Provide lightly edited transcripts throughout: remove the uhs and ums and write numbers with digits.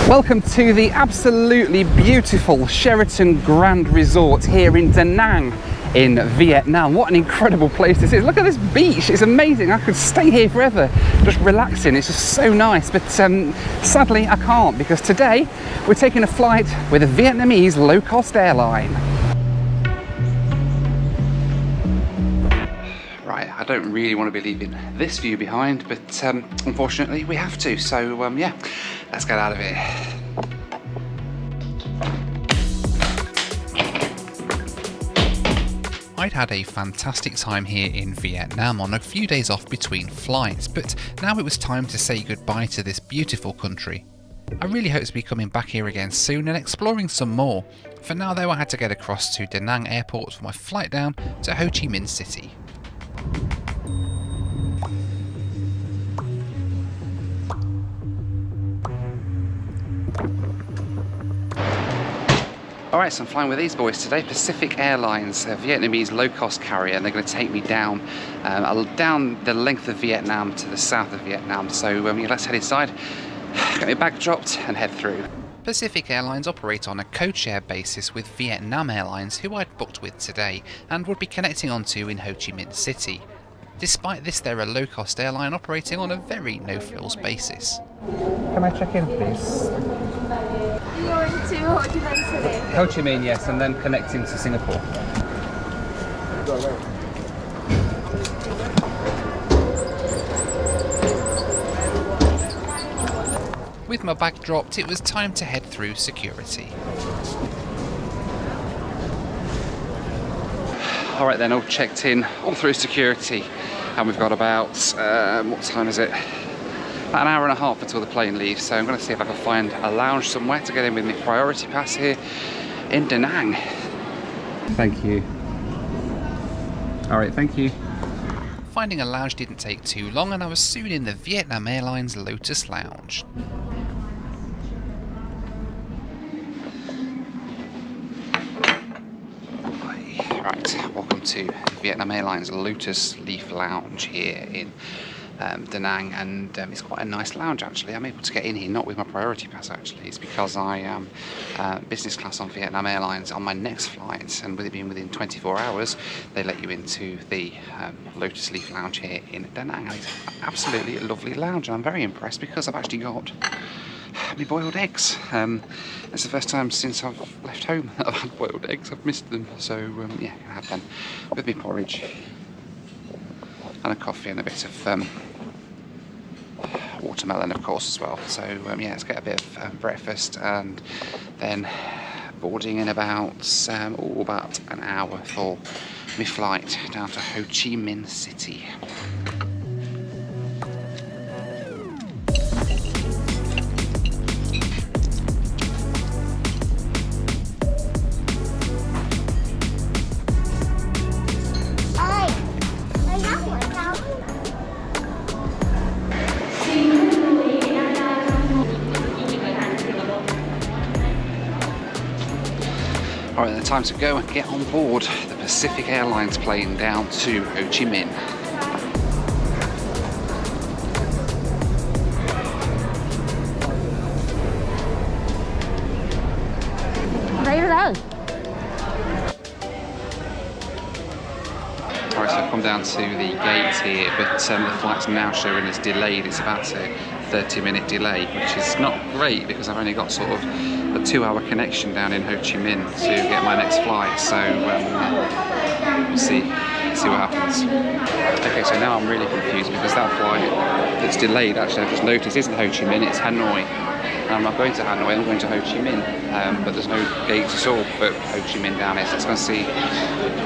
Welcome to the absolutely beautiful Sheraton Grand Resort here in Danang in Vietnam. What an incredible place this is. Look at this beach, it's amazing. I could stay here forever just relaxing. It's just so nice, but sadly I can't, because today we're taking a flight with a Vietnamese low-cost airline. Right, I don't really want to be leaving this view behind, but unfortunately we have to, so yeah, let's get out of here. I'd had a fantastic time here in Vietnam on a few days off between flights, but now it was time to say goodbye to this beautiful country. I really hope to be coming back here again soon and exploring some more. For now though, I had to get across to Danang Airport for my flight down to Ho Chi Minh City. Alright, so I'm flying with these boys today, Pacific Airlines, a Vietnamese low-cost carrier, and they're going to take me down the length of Vietnam to the south of Vietnam. So yeah, let's head inside, get my bag dropped and head through. Pacific Airlines operate on a code-share basis with Vietnam Airlines, who I'd booked with today and would be connecting onto in Ho Chi Minh City. Despite this, they're a low-cost airline operating on a very no-frills basis. Can I check in, please? Going to Ho Chi Minh City. Ho Chi Minh, yes, and then connecting to Singapore. With my bag dropped, it was time to head through security. Alright then, all checked in, all through security, and we've got about, what time is it? About an hour and a half until the plane leaves, so I'm going to see if I can find a lounge somewhere to get in with my priority pass here in Danang. Thank you. Alright, thank you. Finding a lounge didn't take too long, and I was soon in the Vietnam Airlines Lotus Lounge. Right, welcome to Vietnam Airlines Lotus Leaf Lounge here in Danang, and it's quite a nice lounge actually. I'm able to get in here, not with my priority pass actually, it's because I am business class on Vietnam Airlines on my next flight, and with it being within 24 hours they let you into the Lotus Leaf Lounge here in Danang. And it's absolutely a lovely lounge, and I'm very impressed because I've actually got my boiled eggs. It's the first time since I've left home that I've had boiled eggs. I've missed them, so yeah, I have them with my porridge and a coffee and a bit of watermelon, of course, as well. So yeah, let's get a bit of breakfast and then boarding in about an hour for my flight down to Ho Chi Minh City. Alright, then time to go and get on board the Pacific Airlines plane down to Ho Chi Minh. Alright, so I've come down to the gate here, but the flight's now showing as delayed. It's about a 30-minute delay, which is not great because I've only got sort of a 2-hour connection down in Ho Chi Minh to get my next flight, so we'll see what happens. Okay, so now I'm really confused because that flight that's delayed, actually I've just noticed, isn't Ho Chi Minh, it's Hanoi. And I'm not going to Hanoi, I'm going to Ho Chi Minh, but there's no gates at all for Ho Chi Minh down here, so let's go and see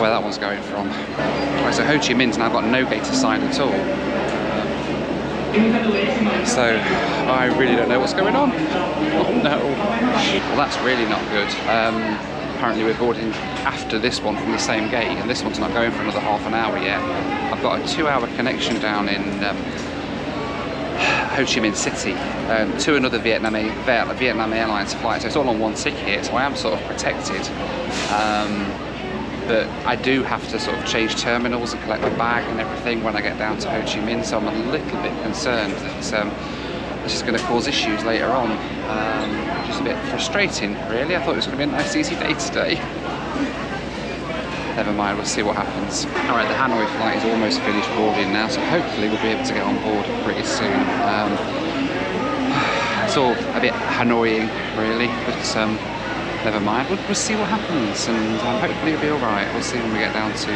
where that one's going from. Right, so Ho Chi Minh's now got no gate assigned at all. So I really don't know what's going on. Oh no. Well, that's really not good. Apparently we're boarding after this one from the same gate, and this one's not going for another half an hour yet. I've got a 2-hour connection down in Ho Chi Minh City to another Vietnam Airlines flight, so it's all on one ticket, so I am sort of protected. But I do have to sort of change terminals and collect my bag and everything when I get down to Ho Chi Minh, so I'm a little bit concerned that this is going to cause issues later on, which is a bit frustrating really. I thought it was going to be a nice easy day today. Never mind, we'll see what happens. Alright, the Hanoi flight is almost finished boarding now, so hopefully we'll be able to get on board pretty soon. It's all a bit annoying really, but never mind. We'll see what happens, and hopefully it'll be alright. We'll see when we get down to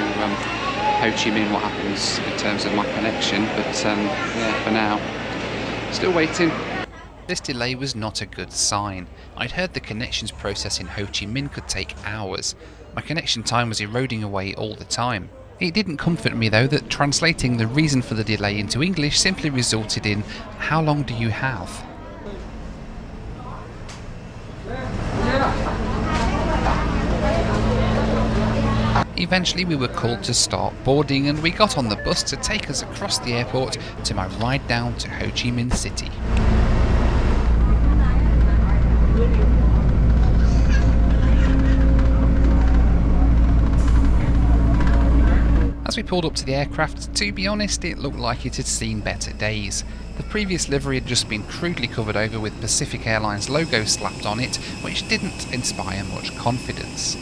Ho Chi Minh what happens in terms of my connection, but yeah, for now, still waiting. This delay was not a good sign. I'd heard the connections process in Ho Chi Minh could take hours. My connection time was eroding away all the time. It didn't comfort me though that translating the reason for the delay into English simply resulted in, "How long do you have?" Eventually we were called to start boarding, and we got on the bus to take us across the airport to my ride down to Ho Chi Minh City. As we pulled up to the aircraft, to be honest, it looked like it had seen better days. The previous livery had just been crudely covered over with Pacific Airlines logo slapped on it, which didn't inspire much confidence.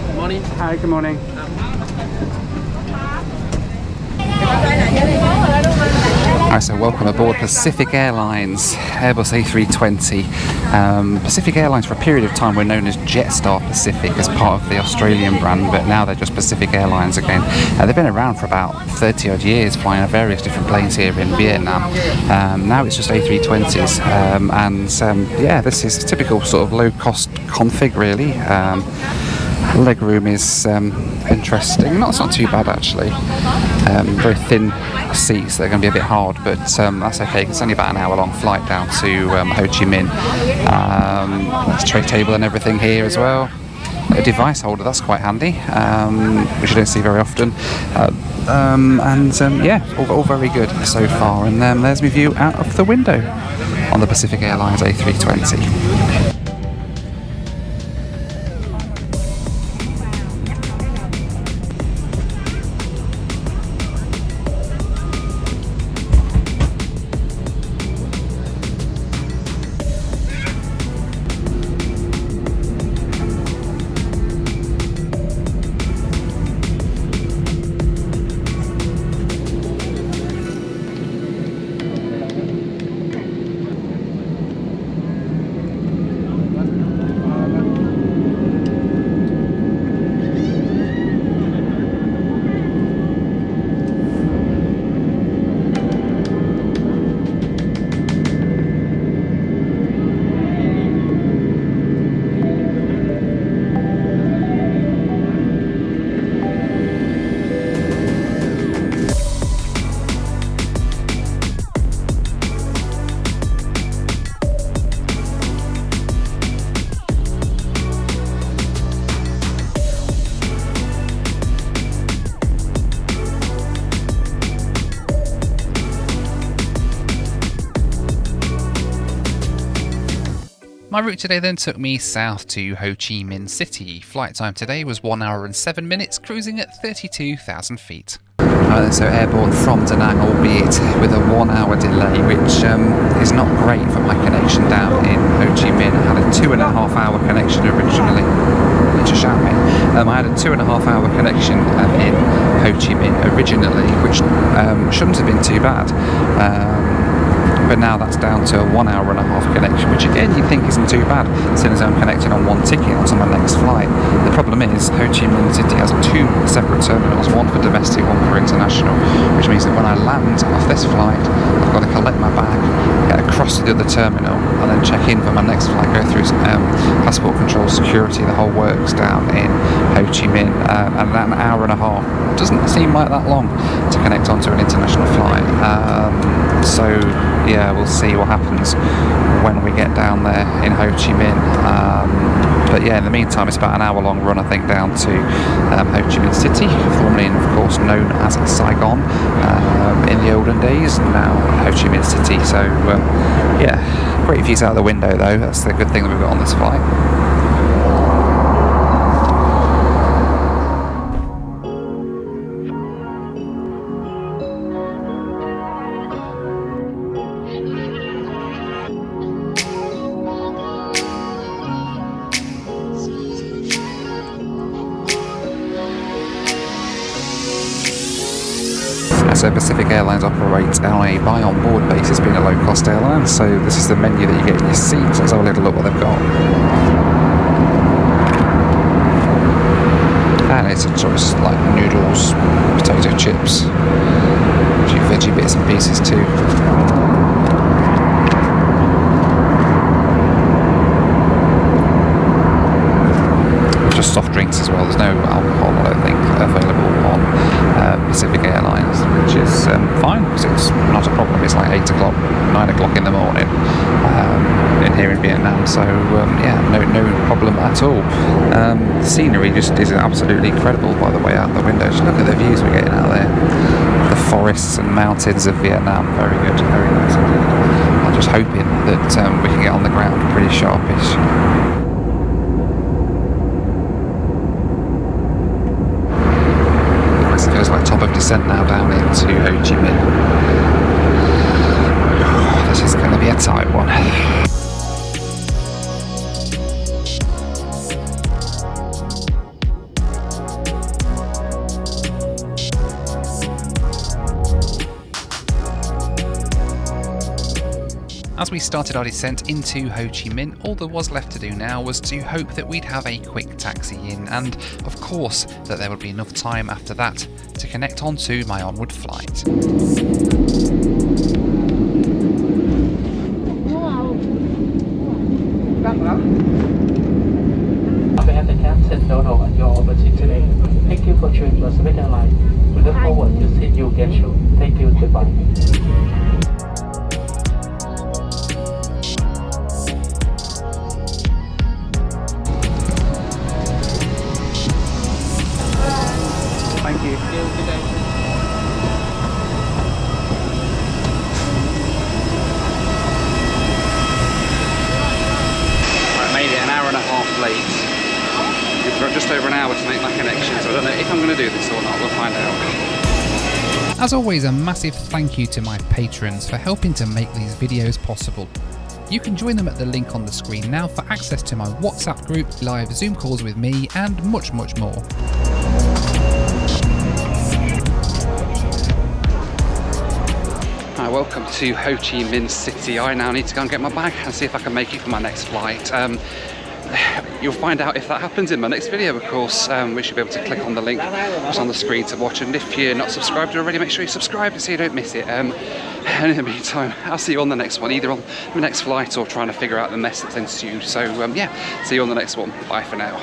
Good morning. Hi, good morning. Alright, so welcome aboard Pacific Airlines, Airbus A320. Pacific Airlines for a period of time were known as Jetstar Pacific as part of the Australian brand, but now they're just Pacific Airlines again. They've been around for about 30 odd years, flying various different planes here in Vietnam. Now it's just A320s, yeah, this is typical sort of low cost config really. Legroom is interesting. It's not too bad actually. Very thin seats, they're going to be a bit hard, but that's okay. It's only about an hour long flight down to Ho Chi Minh. There's a tray table and everything here as well. A device holder, that's quite handy, which you don't see very often. Yeah, all very good so far. And there's my view out of the window on the Pacific Airlines A320. My route today then took me south to Ho Chi Minh City. Flight time today was 1 hour and 7 minutes, cruising at 32,000 feet. So airborne from Danang, albeit with a 1 hour delay, which is not great for my connection down in Ho Chi Minh. I had a 2.5 hour connection originally. Which is shouting. I had a 2.5 hour connection in Ho Chi Minh originally, which shouldn't have been too bad. But now that's down to a 1 hour and a half connection, which again you'd think isn't too bad, seeing as I'm connected on one ticket onto my next flight. The problem is Ho Chi Minh City has two separate terminals, one for domestic, one for international, which means that when I land off this flight, I've got to collect my bag, get across to the other terminal, and then check in for my next flight, go through passport control, security, the whole works down in Ho Chi Minh, and that an hour and a half doesn't seem like that long to connect onto an international flight. So yeah, we'll see what happens when we get down there in Ho Chi Minh. But yeah, in the meantime, it's about an hour long run, I think, down to Ho Chi Minh City, formerly, of course, known as Saigon in the olden days, now Ho Chi Minh City. So yeah, great views out the window though, that's the good thing that we've got on this flight. course, Pacific Airlines operate on a buy-on-board basis, being a low-cost airline, so this is the menu that you get in your seat. Let's have a little look what they've got. And it's a choice like noodles, potato chips, a few veggie bits and pieces too. Just soft drinks as well. There's no alcohol, I don't think, available on Pacific Airlines, which is fine because it's not a problem. It's like 8 o'clock, 9 o'clock in the morning in here in Vietnam, so yeah, no problem at all. The scenery just is absolutely incredible, by the way, out the window. Just look at the views we're getting out there. The forests and mountains of Vietnam, very good, very nice indeed. I'm just hoping that we can get on the ground pretty sharpish. It feels like top of descent now down into Ho Chi Minh. Oh, this is going to be a tight one. As we started our descent into Ho Chi Minh, all there was left to do now was to hope that we'd have a quick taxi in, and of course that there would be enough time after that to connect onto my onward flight. On behalf of the Captain Donald and your overseas today, thank you for choosing Pacific Airlines. We look forward to seeing you again soon. Thank you. Goodbye. Thank you. Good day. I made it an hour and a half late. We've got just over an hour to make my connection, so I don't know if I'm going to do this or not. We'll find out. As always, a massive thank you to my patrons for helping to make these videos possible. You can join them at the link on the screen now for access to my WhatsApp group, live Zoom calls with me, and much, much more. Hi, welcome to Ho Chi Minh City. I now need to go and get my bag and see if I can make it for my next flight. You'll find out if that happens in my next video, of course. We should be able to click on the link that's on the screen to watch, and if you're not subscribed already, make sure you subscribe so you don't miss it. And in the meantime, I'll see you on the next one, either on the next flight or trying to figure out the mess that's ensued. So yeah, see you on the next one. Bye for now.